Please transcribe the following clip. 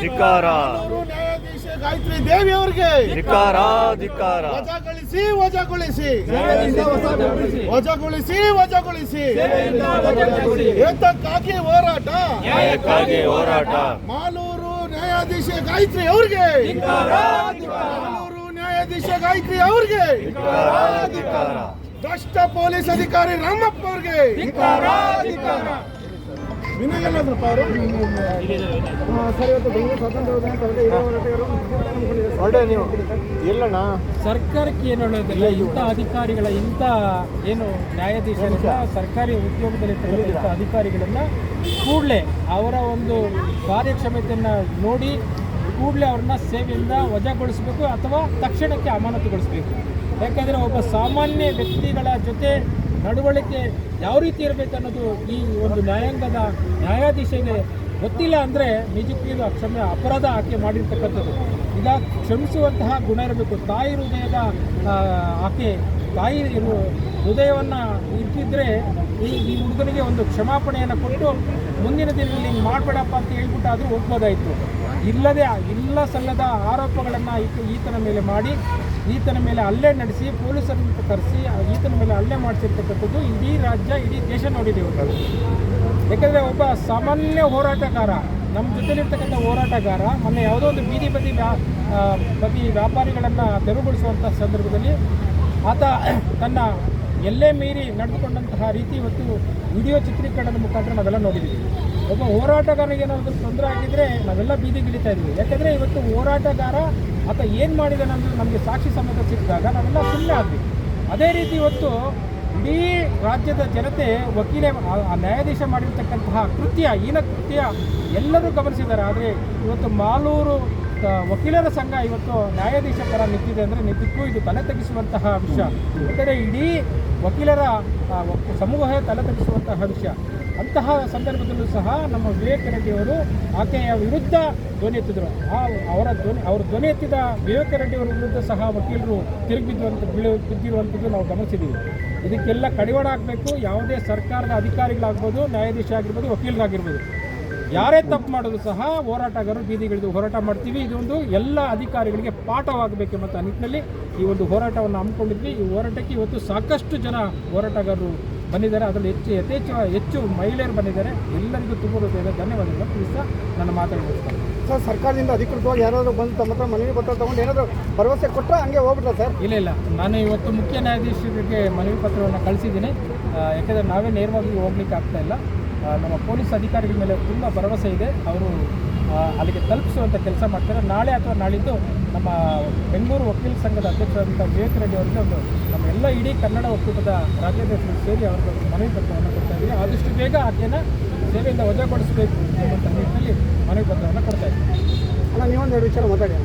ಧಿಕ್ಕಾರ. ನ್ಯಾಯಾಧೀಶ ಗಾಯತ್ರಿ ದೇವಿ ಅವರಿಗೆ ಧಿಕ್ಕಾರ ಧಿಕ್ಕಾರ. ವಜಾಗೊಳಿಸಿ ವಜಾಗೊಳಿಸಿ ವಜಾಗೊಳಿಸಿ ವಜಾಗೊಳಿಸಿ. ಏತಕ್ಕಾಗಿ ಹೋರಾಟ? ನ್ಯಾಯಕ್ಕಾಗಿ ಹೋರಾಟ. ಮಾಲೂರು ನ್ಯಾಯಾಧೀಶ ಗಾಯತ್ರಿ ಅವ್ರಿಗೆ, ಮಾಲೂರು ನ್ಯಾಯಾಧೀಶ ಗಾಯತ್ರಿ ಅವ್ರಿಗೆ, ಭ್ರಷ್ಟ ಪೊಲೀಸ್ ಅಧಿಕಾರಿ ರಾಮಪ್ಪ ಅವ್ರಿಗೆ ವಿನಯನಪ್ಪ ಅವರು. ಸರ್, ಇವತ್ತು ಬೆಂಗಳೂರು ಸ್ವಾತಂತ್ರ್ಯ ನೀವು ಎಲ್ಲಣ್ಣ ಸರ್ಕಾರಕ್ಕೆ ಏನು ಹೇಳೋದಿಲ್ಲ. ಇಂಥ ಅಧಿಕಾರಿಗಳ ಇಂಥ ಏನು ನ್ಯಾಯಾಧೀಶರಿಂದ ಸರ್ಕಾರಿ ಉದ್ಯೋಗದಲ್ಲಿರ್ತಕ್ಕಂಥ ಅಧಿಕಾರಿಗಳನ್ನು ಕೂಡಲೇ ಅವರ ಒಂದು ಕಾರ್ಯಕ್ಷಮತೆಯನ್ನು ನೋಡಿ ಕೂಡಲೇ ಅವ್ರನ್ನ ಸೇವೆಯಿಂದ ವಜಾಗೊಳಿಸಬೇಕು ಅಥವಾ ತಕ್ಷಣಕ್ಕೆ ಅಮಾನತುಗೊಳಿಸಬೇಕು. ಯಾಕಂದರೆ ಒಬ್ಬ ಸಾಮಾನ್ಯ ವ್ಯಕ್ತಿಗಳ ಜೊತೆ ನಡವಳಿಕೆ ಯಾವ ರೀತಿ ಇರಬೇಕು ಅನ್ನೋದು ಈ ಒಂದು ನ್ಯಾಯಾಂಗದ ನ್ಯಾಯಾಧೀಶರಿಗೆ ಗೊತ್ತಿಲ್ಲ ಅಂದರೆ ನಿಜಕ್ಕೂ ಇದು ಅಕ್ಷಮ್ಯ ಅಪರಾಧ ಆಕೆ ಮಾಡಿರ್ತಕ್ಕಂಥದ್ದು. ಈಗ ಕ್ಷಮಿಸುವಂತಹ ಗುಣ ಇರಬೇಕು. ತಾಯಿ ಹೃದಯದ ಆಕೆ ತಾಯಿ ಹೃದಯವನ್ನು ಇಟ್ಟಿದ್ದರೆ ಈ ಹುಡುಗನಿಗೆ ಒಂದು ಕ್ಷಮಾಪಣೆಯನ್ನು ಕೊಟ್ಟು ಮುಂದಿನ ದಿನದಲ್ಲಿ ಹಿಂಗೆ ಮಾಡಬೇಡಪ್ಪ ಅಂತ ಹೇಳ್ಬಿಟ್ಟಾದರೂ ಹೋಗ್ಬೋದಾಯಿತು. ಇಲ್ಲ ಸಲ್ಲದ ಆರೋಪಗಳನ್ನು ಈತನ ಮೇಲೆ ಮಾಡಿ ಈತನ ಮೇಲೆ ಹಲ್ಲೆ ನಡೆಸಿ ಪೊಲೀಸರನ್ನು ಕರೆಸಿ ಈತನ ಮೇಲೆ ಹಲ್ಲೆ ಮಾಡಿಸಿರ್ತಕ್ಕಂಥದ್ದು ಇಡೀ ರಾಜ್ಯ ಇಡೀ ದೇಶ ನೋಡಿದ್ದೇವೆ. ಯಾಕಂದರೆ ಒಬ್ಬ ಸಾಮಾನ್ಯ ಹೋರಾಟಗಾರ, ನಮ್ಮ ಜೊತೆಲಿರ್ತಕ್ಕಂಥ ಹೋರಾಟಗಾರ ಮೊನ್ನೆ ಯಾವುದೋ ಒಂದು ಬದಿ ವ್ಯಾಪಾರಿಗಳನ್ನು ತೆರವುಗೊಳಿಸುವಂಥ ಸಂದರ್ಭದಲ್ಲಿ ಆತ ತನ್ನ ಎಲ್ಲೇ ಮೀರಿ ನಡೆದುಕೊಂಡಂತಹ ರೀತಿ ಇವತ್ತು ವಿಡಿಯೋ ಚಿತ್ರೀಕರಣದ ಮುಖಾಂತರ ನಾವೆಲ್ಲ ನೋಡಿದ್ದೀವಿ. ಒಬ್ಬ ಹೋರಾಟಗಾರನಿಗೆ ಏನಾದರೂ ತೊಂದರೆ ಆಗಿದ್ದರೆ ನಾವೆಲ್ಲ ಬೀದಿಗಿಳಿತಾ ಇದ್ದೀವಿ. ಯಾಕೆಂದರೆ ಇವತ್ತು ಹೋರಾಟಗಾರ ಆತ ಏನು ಮಾಡಿದಾನೆ ಅಂದರೆ ನಮಗೆ ಸಾಕ್ಷಿ ಸಮೇತ ಸಿಕ್ಕಿದಾಗ ನಾವೆಲ್ಲ ಸುಮ್ಮನೆ ಆದ್ವಿ. ಅದೇ ರೀತಿ ಇವತ್ತು ಇಡೀ ರಾಜ್ಯದ ಜನತೆ ನ್ಯಾಯಾಧೀಶ ಮಾಡಿರ್ತಕ್ಕಂತಹ ಹೀನ ಕೃತ್ಯ ಎಲ್ಲರೂ ಗಮನಿಸಿದ್ದಾರೆ. ಆದರೆ ಇವತ್ತು ಮಾಲೂರು ವಕೀಲರ ಸಂಘ ಇವತ್ತು ನ್ಯಾಯಾಧೀಶ ಪರ ನಿಂತಿದೆ ಅಂದರೆ ನಿಜಕ್ಕೂ ಇದು ತಲೆ ತಗ್ಗಿಸುವಂತಹ ವಿಷಯ. ಯಾಕಂದರೆ ಇಡೀ ವಕೀಲರ ಸಮೂಹ ತಲೆ ತಗ್ಗಿಸುವಂತಹ ವಿಷಯ. ಅಂತಹ ಸಂದರ್ಭದಲ್ಲೂ ಸಹ ನಮ್ಮ ವಿವೇಕ ರೆಡ್ಡಿಯವರು ಆಕೆಯ ವಿರುದ್ಧ ಧ್ವನಿ ಎತ್ತಿದ್ರು. ಅವ್ರ ಧ್ವನಿ ಎತ್ತಿದ ವಿವೇಕ ರೆಡ್ಡಿಯವರ ವಿರುದ್ಧ ಸಹ ವಕೀಲರು ಬಿದ್ದಿರುವಂಥದ್ದು ನಾವು ಗಮನಿಸಿದ್ದೀವಿ. ಇದಕ್ಕೆಲ್ಲ ಕಡಿವಾಣ ಆಗಬೇಕು. ಯಾವುದೇ ಸರ್ಕಾರದ ಅಧಿಕಾರಿಗಳಾಗ್ಬೋದು, ನ್ಯಾಯಾಧೀಶ ಆಗಿರ್ಬೋದು, ವಕೀಲರಾಗಿರ್ಬೋದು, ಯಾರೇ ತಪ್ಪು ಮಾಡೋದು ಸಹ ಹೋರಾಟಗಾರರು ಬೀದಿಗಿಳಿದು ಹೋರಾಟ ಮಾಡ್ತೀವಿ. ಇದೊಂದು ಎಲ್ಲ ಅಧಿಕಾರಿಗಳಿಗೆ ಪಾಠವಾಗಬೇಕೆಂಬ ನಿಟ್ಟಿನಲ್ಲಿ ಈ ಒಂದು ಹೋರಾಟವನ್ನು ಹಮ್ಮಿಕೊಂಡಿದ್ವಿ. ಈ ಹೋರಾಟಕ್ಕೆ ಇವತ್ತು ಸಾಕಷ್ಟು ಜನ ಹೋರಾಟಗಾರರು ಬಂದಿದ್ದಾರೆ. ಅದರಲ್ಲಿ ಹೆಚ್ಚು ಮಹಿಳೆಯರು ಬಂದಿದ್ದಾರೆ. ಎಲ್ಲರಿಗೂ ತುಂಬ ಹೃದಯದ ಧನ್ಯವಾದಗಳು ತಿಳಿಸ್ತಾ ನನ್ನ ಮಾತನ್ನು ಮುಗಿಸ್ತಾರೆ. ಸರ್, ಸರ್ಕಾರದಿಂದ ಅಧಿಕೃತವಾಗಿ ಯಾರಾದರೂ ಬಂದು ತಮ್ಮ ಹತ್ರ ಮನವಿ ಪತ್ರ ತೊಗೊಂಡು ಏನಾದರೂ ಭರವಸೆ ಕೊಟ್ಟರೆ ಹಂಗೆ ಹೋಗ್ಬಿಟ್ರೆ ಸರ್? ಇಲ್ಲ, ನಾನು ಇವತ್ತು ಮುಖ್ಯ ನ್ಯಾಯಾಧೀಶರಿಗೆ ಮನವಿ ಪತ್ರವನ್ನು ಕಳಿಸಿದ್ದೀನಿ. ಯಾಕೆಂದರೆ ನಾವೇ ನೇರವಾಗಿ ಹೋಗ್ಲಿಕ್ಕೆ ಆಗ್ತಾಯಿಲ್ಲ. ನಮ್ಮ ಪೊಲೀಸ್ ಅಧಿಕಾರಿಗಳ ಮೇಲೆ ತುಂಬ ಭರವಸೆ ಇದೆ. ಅವರು ಅಲ್ಲಿಗೆ ತಲುಪಿಸುವಂಥ ಕೆಲಸ ಮಾಡ್ತಾರೆ. ನಾಳೆ ಅಥವಾ ನಾಳಿದ್ದು ನಮ್ಮ ಬೆಂಗಳೂರು ವಕೀಲ ಸಂಘದ ಅಧ್ಯಕ್ಷರಾದಂಥ ವಿವೇಕ ರೆಡ್ಡಿ ಅವರಿಗೆ ನಮ್ಮ ಎಲ್ಲ ಇಡೀ ಕನ್ನಡ ಒಕ್ಕೂಟದ ರಾಜ್ಯಾಧ್ಯಕ್ಷರು ಸೇರಿ ಅವ್ರಿಗೆ ಮನವಿ ಪತ್ರವನ್ನು ಕೊಡ್ತಾ ಇದ್ದೀವಿ. ಆದಷ್ಟು ಬೇಗ ಆಕೆಯನ್ನು ಸೇವೆಯಿಂದ ವಜಾಗೊಳಿಸಬೇಕು ಎಂಬಂಥ ನಿಟ್ಟಿನಲ್ಲಿ ಮನವಿ ಪತ್ರವನ್ನು ಕೊಡ್ತಾ ಇದ್ದೀವಿ. ನೀವೊಂದು ವಿಚಾರ ಮಾತಾಡಿ.